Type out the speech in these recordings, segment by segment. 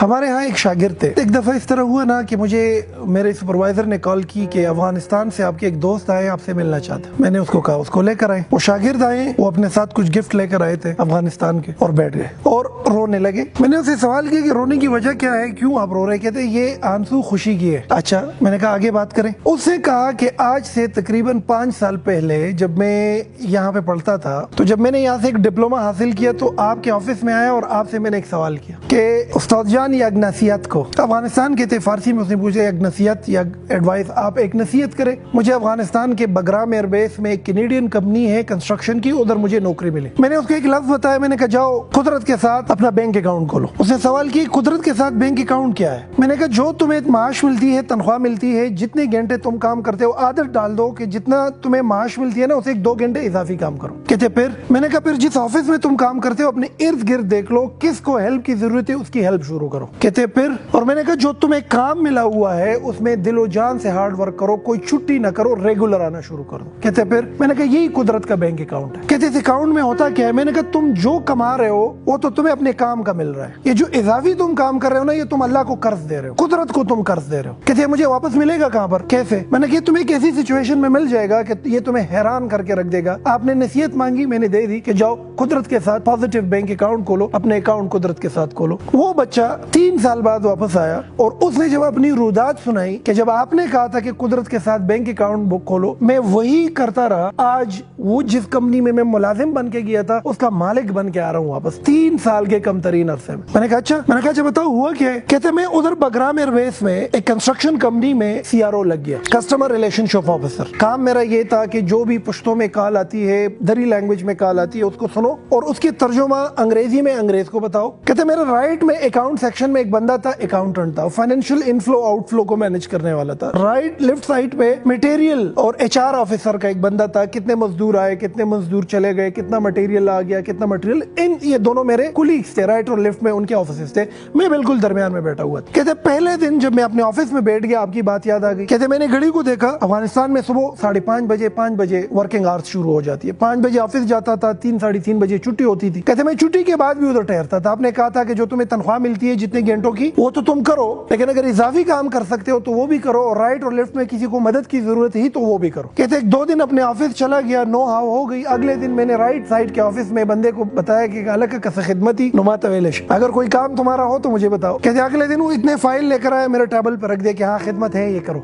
ہمارے ہاں ایک شاگرد تھے. ایک دفعہ اس طرح ہوا نا کہ مجھے میرے سپروائزر نے کال کی کہ افغانستان سے آپ کے ایک دوست آئے آپ سے ملنا چاہتے ہیں. میں نے اس کو کہا اس کو لے کر آئے. وہ شاگرد آئے, وہ اپنے ساتھ کچھ گفٹ لے کر آئے تھے افغانستان کے, اور بیٹھ گئے اور رونے لگے. میں نے اسے سوال کیا کہ رونے کی وجہ کیا ہے, کیوں آپ رو رہے؟ کہتے یہ آنسو خوشی کی ہے. اچھا, میں نے کہا آگے بات کریں. اس نے کہا کہ آج سے تقریباً 5 سال پہلے جب میں یہاں پہ پڑھتا تھا تو جب میں نے یہاں سے ایک ڈپلوما حاصل کیا تو آپ کے آفس میں آیا اور آپ سے میں نے ایک سوال کیا کہ استاد جان یہ اگنسیت کو افغانستان کے تھے, فارسی میں اس نے پوچھا اگنسیت یا ایڈوائس, آپ ایک نصیحت کریں, مجھے افغانستان کے بگرام ایئر بیس میں ایک کینیڈین کمپنی ہے کنسٹرکشن کی, ادھر مجھے نوکری ملی. میں نے اس کو ایک لفظ بتایا, میں نے کہا جاؤ قدرت کے ساتھ اپنا بینک اکاؤنٹ کھولو. اس نے سوال کی قدرت کے ساتھ بینک اکاؤنٹ کیا ہے؟ میں نے کہا جو تمہیں معاش ملتی ہے, تنخواہ ملتی ہے, جتنے گھنٹے تم کام کرتے ہو عادت ڈال دو کہ جتنا تمہیں معاش ملتی ہے نا اسے 2 گھنٹے اضافی کام کرو. کہتے پھر؟ میں نے کہا پھر جس آفس میں تم کام کرتے ہو اپنے ارد گرد دیکھ لو کس کو ہیلپ کی ضرورت ہے, اس کی ہیلپ شروع کرو. کہتے پھر؟ اور میں نے کہا جو تمہیں کام ملا ہوا ہے اس میں دل و جان سے ہارڈ ورک کرو, کوئی چھٹی نہ کرو, ریگولر آنا شروع کرو. کہتے پھر؟ میں نے کہا یہی قدرت کا بینک اکاؤنٹ ہے. کہتے اس اکاؤنٹ میں ہوتا کیا ہے؟ میں نے کہا تم جو کما رہے ہو وہ تو تمہیں اپنے کام کا مل رہا ہے, یہ جو اضافی تم کام کر رہے ہو نا یہ تم اللہ کو قرض دے رہے ہو, قدرت کو تم قرض دے رہے ہو. کہتے مجھے واپس ملے گا کہاں پر, کیسے؟ میں نے کہا تمہیں ایک ایسی سچویشن میں مل جائے گا کہ یہ تمہیں حیران کر کے رکھ دے گا. آپ نے نصیحت مانگی, میں نے دے دی کہ جاؤ قدرت کے ساتھ پازیٹیو بینک اکاؤنٹ کھولو, اپنے اکاؤنٹ قدرت کے ساتھ کھولو. وہ بچہ 3 سال بعد واپس آیا اور اس نے جب اپنی رودات سنائی کہ جب آپ نے کہا تھا کہ قدرت کے ساتھ بینک اکاؤنٹ بک کھولو, میں وہی کرتا رہا. آج وہ جس کمپنی میں ملازم بن کے گیا تھا اس کا مالک بن کے آ رہا ہوں واپس 3 سال کے کم ترین عرصے میں. میں نے کہا اچھا, میں نے کہا بتاؤ ہوا کیا ہے؟ کہتے میں ادھر بگرام ایئر بیس میں ایک کنسٹرکشن کمپنی میں CRO لگ گیا, کسٹمر ریلیشن شپ آفیسر. کام میرا یہ تھا کہ جو بھی پشتوں میں کال آتی ہے, دری لینگویج میں کال آتی ہے, اس کو سنو اور اس کی ترجمہ انگریزی میں انگریز کو بتاؤ. کہتے میرا رائٹ میں اکاؤنٹ سیکشن میں ایک بندہ تھا, اکاؤنٹنٹ تھا, فائنینشیل انفلو آؤٹ فلو کو مینج کرنے والا تھا. رائٹ لیفٹ سائڈ پہ مٹیریل اور HR آفیسر کا ایک بندہ تھا, کتنے مزدور آئے, کتنے مزدور چلے گئے, کتنا مٹیریل آ گیا, کتنا مٹیریل, یہ دونوں میرے کولیگز تھے, رائٹ اور لیفٹ میں ان کے آفیسز تھے, میں بالکل درمیان میں بیٹھا ہوا تھا. کہتے پہلے دن جب میں اپنے آفس میں بیٹھ گیا آپ کی بات یاد آ گئی. کہتے میں نے گھڑی کو دیکھا, افغانستان میں صبح 5:30 بجے ورکنگ آورس شروع ہو جاتی ہے, 5 بجے آفس جاتا تھا, 3 بجے چھٹی ہوتی تھی. کہتے میں چھٹی کے بعد بھی ادھر ٹھہرتا تھا. آپ نے کہا تھا کہ جو تمہیں تنخواہ ملتی ہے جتنے گھنٹوں کی وہ تو تم کرو, لیکن اگر اضافی کام کر سکتے ہو تو وہ بھی کرو, اور رائٹ اور لیفٹ میں کسی کو مدد کی ضرورت ہی تو وہ بھی کرو. کہتے 2 دن اپنے آفس چلا گیا, نو ہاو ہو گئی. اگلے دن میں نے رائٹ سائڈ کے آفس میں بندے کو بتایا کہ الگ کس خدمتی نما طویلش, اگر کوئی کام تمہارا ہو تو مجھے بتاؤ. کہتے اگلے دن وہ اتنے فائل لے کر آیا, میرے ٹیبل پر رکھ دیا کہ ہاں خدمت ہے یہ کرو.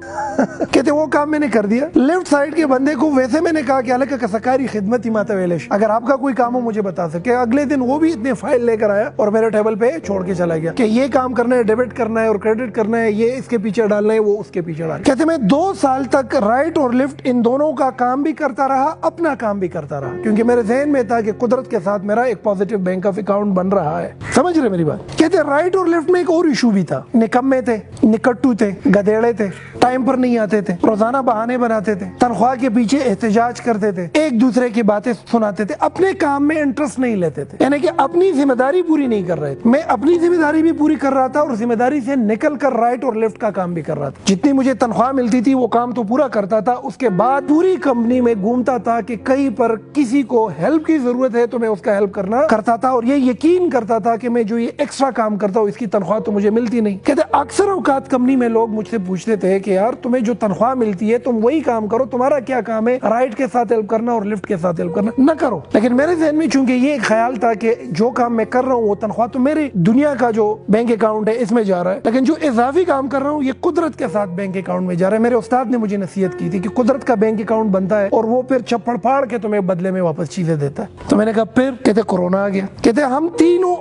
کہتے وہ کام میں نے کر دیا. لیفٹ سائڈ کے بندے کو ویسے میں نے کہا کہ الگ کسکاری خدمتی ما طویلش, اگر آپ کا کوئی کام ہو مجھے بتا سکے. اگلے دن وہ بھی اتنے فائل لے کر آیا اور میرے ٹیبل پہ چھوڑ کے چلا گیا کہ یہ کام کرنا ہے, ڈیبٹ کرنا ہے اور کریڈٹ کرنا ہے, یہ اس کے پیچھے ڈالنا ہے, وہ اس کے پیچھے ڈالنا ہے. کہتے میں 2 سال تک رائٹ اور لیفٹ ان دونوں کا کام بھی کرتا رہا, اپنا کام بھی کرتا رہا, کیونکہ میرے ذہن میں تھا کہ قدرت کے ساتھ میرا ایک پازیٹیو بینک آف اکاؤنٹ بن رہا ہے. سمجھ رہے میری بات؟ کہتے رائٹ اور لیفٹ میں ایک اور ایشو بھی تھا, نکمے تھے, نکٹو تھے, گدیڑے تھے, ٹائم پر نہیں آتے تھے, روزانہ بہانے بناتے تھے, تنخواہ کے پیچھے احتجاج کرتے تھے, ایک دوسرے کی باتیں سناتے تھے, اپنے کام میں انٹرسٹ نہیں لیتے تھے, یعنی کہ اپنی ذمہ داری پوری نہیں کر رہے تھے. میں اپنی ذمہ داری بھی پوری کر رہا تھا اور ذمہ داری سے نکل کر رائٹ اور لیفٹ کا کام بھی کر رہا تھا. جتنی مجھے تنخواہ ملتی تھی وہ کام تو پورا کرتا تھا, اس کے بعد پوری کمپنی میں گھومتا تھا کہ کہیں پر کسی کو ہیلپ کی ضرورت ہے تو میں اس کا ہیلپ کرنا کرتا تھا, اور یہ یقین کرتا تھا کہ میں جو یہ ایکسٹرا کام کرتا ہوں اس کی تنخواہ تو مجھے ملتی نہیں. کہتے اکثر اوقات کمپنی میں لوگ مجھ سے پوچھتے تھے کہ یار تمہیں جو تنخواہ ملتی ہے تم وہی کام کرو, تمہارا کیا کام ہے رائٹ کے ساتھ ہیلپ کرنا اور لیفٹ کے ساتھ ہیلپ کرنا, نہ کرو. لیکن میرے ذہن میں چونکہ یہ ایک خیال تھا کہ جو کام میں کر رہا ہوں وہ تنخواہ تو میری دنیا کا جو بینک اکاؤنٹ ہے اس میں جا رہا ہے, لیکن جو اضافی کام کر رہا ہوں یہ قدرت کے ساتھ بینک اکاؤنٹ میں جا رہا ہے. میرے استاد نے مجھے نصیحت کی تھی کہ قدرت کا بینک اکاؤنٹ بنتا ہے اور وہ پھر چپڑ پھاڑ کے تمہیں بدلے میں واپس چیزیں دیتا ہے. تو میں نے کہا پھر؟ کہتے کورونا آ گیا. کہتے ہم تینوں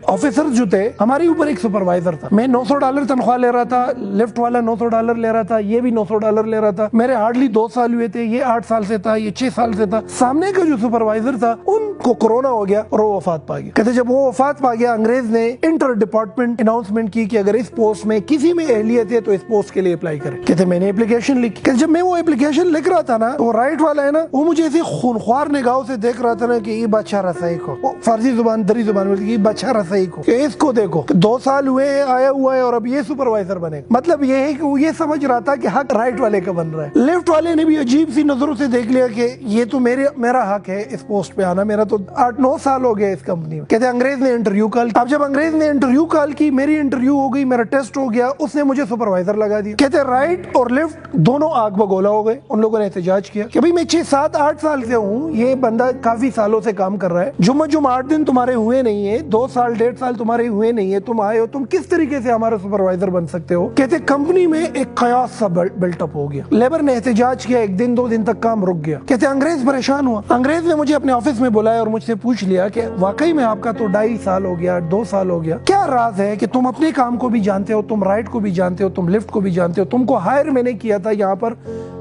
آفیسر جو تھے, ہمارے اوپر ایک سپروائزر تھا. میں $900 تنخواہ لے رہا تھا, لیفٹ والا $900 لے رہا تھا, یہ بھی $900 لے رہا تھا. میرے ہارڈلی 2 سال ہوئے تھے, یہ 8 سال سے تھا, یہ 6 سال سے تھا. سامنے کا جو سپروائزر تھا ان کو کورونا ہو گیا اور وہ وفات پا گیا. کہتے جب وہ وفات پا گیا انگریز نے انٹر ڈپارٹمنٹ اناؤنسمنٹ کی کہ اگر اس پوسٹ میں کسی میں اہلیت ہے تو اس پوسٹ کے لیے اپلائی کرے. کہتے میں نے اپلیکیشن لکھی. کہ جب میں وہ اپلیکیشن لکھ رہا تھا نا, وہ رائٹ والا ہے نا, وہ مجھے ایسے خونخوار نگاہوں سے دیکھ رہا تھا نا کہ یہ بادشاہ رسائی کو, فارسی زبان دری زبان میں یہ بادشاہ رسائی کو, کہ اس کو دیکھو 2 سال ہوئے آیا ہوا ہے اور اب یہ سپروائزر بنے. مطلب یہ ہے کہ وہ یہ سمجھ رہا تھا کہ حق رائٹ والے کا بن رہا ہے. لیفٹ والے نے بھی عجیب سی نظروں سے دیکھ لیا کہ یہ تو میرا حق ہے اس پوسٹ پہ آنا, میرا تو 8-9 سال ہو گیا اس کمپنی میں. کہتے انگریز نے انٹرویو کال. اب جب انگریز نے انٹرویو کال کال کی, میری انٹرویو ہو گئی, میرا ٹیسٹ ہو گیا, اس نے مجھے سپروائزر لگا دیا. کہتے رائٹ اور لیفٹ دونوں آگ بگولا ہو گئے. ان لوگوں نے احتجاج کیا کہ بھئی میں 6 7 8 سال سے ہوں, یہ بندہ کافی سالوں سے کام کر رہا ہے, جمعہ 8 دن تمہارے ہوئے نہیں ہے, 2 سال 1.5 سال تمہارے ہوئے نہیں ہے, تم آئے ہو, تم کس طریقے سے ہمارا سپروائزر بن سکتے ہو. کہتے کمپنی میں ایک قیاس سا بلٹ اپ ہو گیا. لیبر نے احتجاج کیا, 1 دن 2 دن تک کام رک گیا. کہتے انگریز پریشان ہوا. انگریز نے مجھے اپنے آفس میں بلایا اور مجھ سے پوچھ لیا کہ واقعی میں آپ کا تو 2.5 سال ہو گیا, 2 سال ہو گیا, کیا راز ہے کہ تم اپنے کام کو بھی جانتے ہو, تم رائٹ کو بھی جانتے ہو, تم لیفٹ کو بھی جانتے ہو, تم کو ہائر میں نے کیا تھا یہاں پر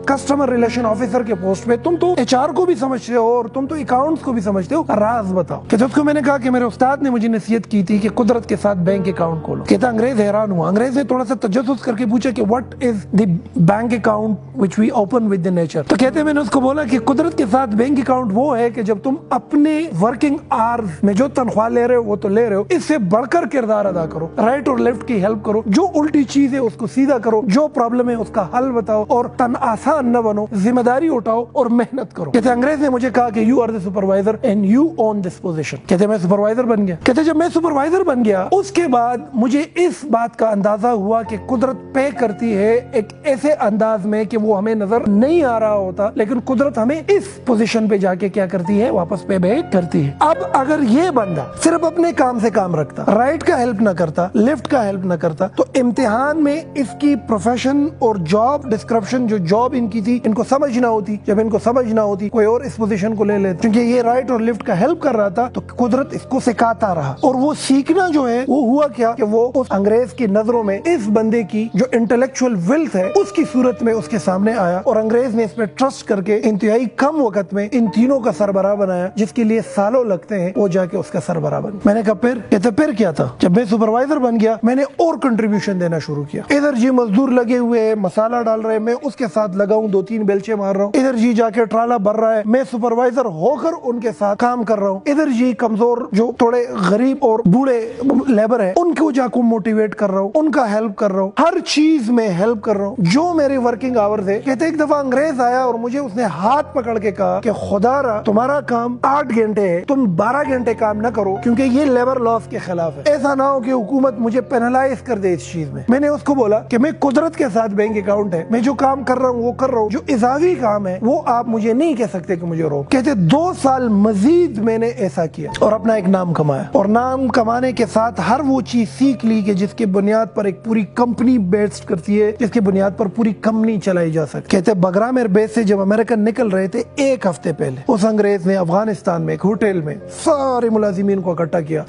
کسٹمر ریلیشن آفیسر کے پوسٹ پہ, تم تو ایچ آر کو بھی سمجھتے ہو اور تم تو اکاؤنٹس کو بھی سمجھتے ہو, راز بتاؤ. کہتے اس کو میں نے کہا کہ میرے استاد نے مجھے نصیحت کی تھی کہ قدرت کے ساتھ بینک اکاؤنٹ کھولو. کہتا انگریز حیران ہوا. انگریز نے تھوڑا سا تجسس کر کے پوچھا کہ what is the bank account which we open with the nature. تو کہتے میں نے اس کو بولا کہ قدرت کے ساتھ بینک اکاؤنٹ وہ ہے کہ جب تم اپنے ورکنگ آورز میں جو تنخواہ لے رہے ہو وہ تو لے رہے ہو, اس سے بڑھ کر کردار ادا کرو, رائٹ اور لیفٹ کی ہیلپ کرو, جو الٹی چیز ہے اس کو سیدھا کرو, جو پرابلم ہے اس کا حل بتاؤ, اور تن آسان نہ بنو, ذمہ داری اٹھاؤ اور محنت کرو. کہتے انگریز نے مجھے کہا کہ you are the supervisor and you own this position. کہتے میں سپروائزر بن گیا. کہتے جب میں سپروائزر بن گیا اس کے بعد مجھے اس بات کا اندازہ ہوا کہ قدرت پے کرتی ہے ایک ایسے انداز میں کہ وہ ہمیں نظر نہیں آ رہا ہوتا, لیکن قدرت ہمیں اس پوزیشن پہ جا کے کیا کرتی ہے, واپس پے بیک کرتی ہے. اب اگر یہ بندہ صرف اپنے کام سے کام رکھتا, رائٹ کا ہیلپ نہ کرتا, لیفٹ کا ہیلپ نہ کرتا, تو امتحان میں اس کی پروفیشن اور جاب ڈسکرپشن جو جاب ان کی تھی ان کو سمجھ نہ ہوتی. جب ان کو سمجھ نہ ہوتی کوئی اور اس پوزیشن کو لے لیتا, کیونکہ یہ رائٹ اور لیفٹ کا ہیلپ کر رہا تھا تو قدرت اس کو سکھاتا رہا. اور وہ سیکھنا جو ہے وہ ہوا کیا کہ وہ اس انگریز کی نظروں میں اس بندے کی جو انٹلیکچوئل ویلتھ ہے اس کی صورت میں اس کے سامنے آیا, اور انگریز نے اس پہ ٹرسٹ کر کے انتہائی کم وقت میں ان تینوں کا سربراہ بنایا, جس کے لیے سالوں لگتے ہیں, وہ جا کے اس کا سربراہ بن. میں نے کہا پھر کیا تھا. جب میں سپروائزر بن گیا میں نے اور کنٹریبیوشن دینا شروع کیا. ادھر جی مزدور لگے ہوئے مسالہ ڈال رہے, میں اس کے ساتھ لگا ہوں, 2-3 بیلچے مار رہا ہوں. ادھر جی جا کے ٹرالا بھر رہا ہے, میں سپروائزر ہو کر ان کے ساتھ کام کر رہا ہوں. ادھر جی کمزور جو تھوڑے غریب اور بوڑھے لیبر ہیں ان کو جا کو موٹیویٹ کر رہا ہوں, ان کا ہیلپ کر رہا ہوں, ہر چیز میں ہیلپ کر رہا ہوں جو میرے ورکنگ آورز ہے. کہتے ایک دفعہ انگریز آیا اور مجھے اس نے ہاتھ پکڑ کے کہا کہ خدا را تمہارا کام 8 گھنٹے ہے, تم 12 گھنٹے کام نہ کرو کیونکہ یہ لیبر لاس کے خلاف ہے. ایسا نہ ہو کہ حکومت مجھے پینلائز کر دے اس چیز میں. میں نے اس کو بولا کہ میں قدرت کے ساتھ بینک اکاؤنٹ ہے, میں جو کام کر رہا ہوں وہ کر رہا ہوں, جو اضافی کام ہے وہ آپ مجھے نہیں کہہ سکتے کہ مجھے روک. کہتے 2 سال مزید میں نے ایسا کیا اور اپنا ایک نام کمایا, اور نام کمانے کے ساتھ ہر وہ چیز سیکھ لی کہ جس کے بنیاد پر ایک پوری کمپنی بیسڈ کرتی ہے, جس کے بنیاد پر پوری کمپنی چلائی جا سکتی. کہتے بگرامیر بیس سے جب امریکن نکل رہے تھے 1 ہفتے پہلے اس انگریز نے افغانستان میں ایک ہوٹل میں سارے ملازمین کو اکٹھا کیا,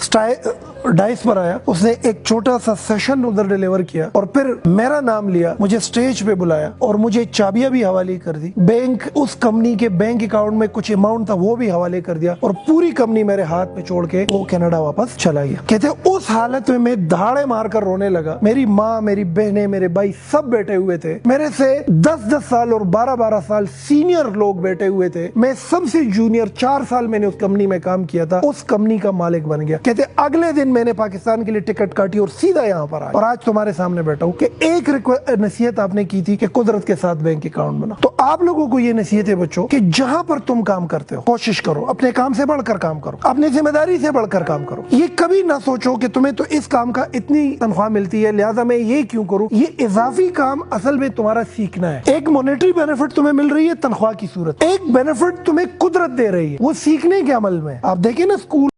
ڈائس پر آیا, اس نے ایک چھوٹا سا سیشن ادھر ڈیلیور کیا اور پھر میرا نام لیا, مجھے سٹیج پہ بلایا اور مجھے چابیاں بھی حوالے کر دی. بینک اس کمپنی کے بینک اکاؤنٹ میں کچھ اماؤنٹ تھا وہ بھی حوالے کر دیا, اور پوری کمپنی میرے ہاتھ میں چھوڑ کے وہ کینیڈا واپس چلا گیا. کہتے اس حالت میں دھاڑے مار کر رونے لگا. میری ماں, میری بہنیں, میرے بھائی سب بیٹھے ہوئے تھے, میرے سے 10-10 سال اور 12-12 سال سینئر لوگ بیٹھے ہوئے تھے. میں سب سے جونیئر, 4 سال میں نے اس کمپنی میں کام کیا تھا, اس کمپنی کا مالک بن گیا. کہتے اگلے دن میں نے پاکستان کے لیے ٹکٹ کاٹی اور سیدھا یہاں پر آیا, اور آج تمہارے سامنے بیٹھا ہوں کہ ایک نصیحت آپ نے کی تھی کہ قدرت کے ساتھ بینک اکاؤنٹ بنا. تو آپ لوگوں کو یہ نصیحت ہے بچوں کہ جہاں پر تم کام کرتے ہو کوشش کرو اپنے کام سے بڑھ کر کام کرو, اپنی ذمہ داری سے بڑھ کر کام کرو. یہ کبھی نہ سوچو کہ تمہیں تو اس کام کا اتنی تنخواہ ملتی ہے لہذا میں یہ کیوں کروں. یہ اضافی کام اصل میں تمہارا سیکھنا ہے. ایک مانیٹری بینیفٹ تمہیں مل رہی ہے تنخواہ کی صورت, ایک بینیفٹ تمہیں قدرت دے رہی ہے وہ سیکھنے کے عمل میں. آپ دیکھیں نا اسکول